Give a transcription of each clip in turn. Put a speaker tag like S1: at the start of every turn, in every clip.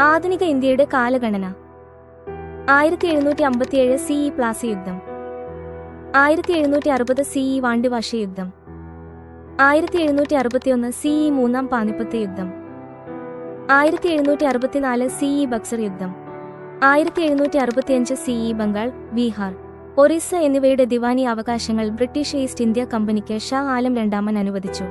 S1: ആധുനിക ഇന്ത്യയുടെ കാലഗണന 1757 CE പ്ലാസി യുദ്ധം, 1760 CE വാണ്ടിവാഷ യുദ്ധം, 1761 CE മൂന്നാം പാനിപ്പത്ത് യുദ്ധം, 1764 CE ബക്സർ യുദ്ധം, 1765 CE ബംഗാൾ, ബീഹാർ, ഒറീസ എന്നിവയുടെ ദിവാനി അവകാശങ്ങൾ ബ്രിട്ടീഷ് ഈസ്റ്റ് ഇന്ത്യ കമ്പനിക്ക് ഷാ ആലം രണ്ടാമൻ അനുവദിച്ചു.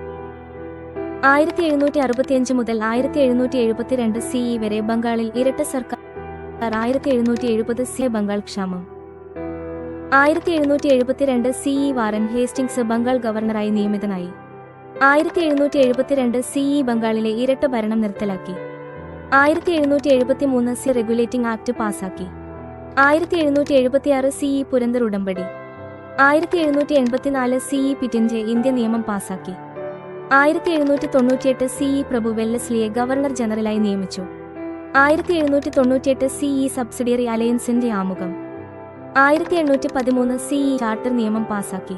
S1: 1765 മുതൽ 1772 CE വരെ ബംഗാളിൽ ഇരട്ട സർക്കാർ. 1770 CE ബംഗാൾ ക്ഷാമം. 1772 CE വാറൻ ഹേസ്റ്റിംഗ്സ് ബംഗാൾ ഗവർണറായി നിയമിതനായി. 1772 CE ബംഗാളിലെ ഇരട്ട ഭരണം നിർത്തലാക്കി. 1773 CE റെഗുലേറ്റിംഗ് ആക്ട് പാസാക്കി. 1776 CE പുരന്ദർ ഉടമ്പടി. 1784 CE പിറ്റിന്റെ ഇന്ത്യ നിയമം പാസാക്കി. 1798 CE പ്രഭു വെല്ലസ്ലിയെ ഗവർണർ ജനറലായി നിയമിച്ചു. 1798 CE സബ്സിഡിയറി അലയൻസിന്റെ ആമുഖം. 1813 CE ചാർട്ടർ നിയമം പാസാക്കി.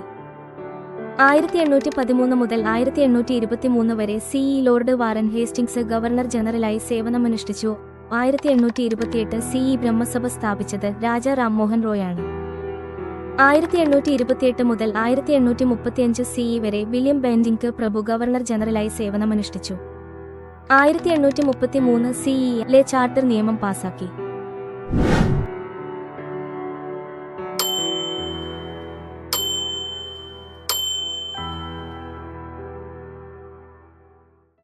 S1: 1813 മുതൽ 1823 വരെ CE Lord Warren Hastings governor ജനറലായി സേവനമനുഷ്ഠിച്ചു. 1828 CE ബ്രഹ്മസഭ സ്ഥാപിച്ചത് രാജാ റാംമോഹൻ റോയാണ്. 1828 മുതൽ 1835 CE വരെ വില്യം ബെൻഡിംഗ് പ്രഭു ഗവർണർ ജനറലായി സേവനമനുഷ്ഠിച്ചു. 1833 CE ലെ ചാർട്ടർ നിയമം പാസാക്കി.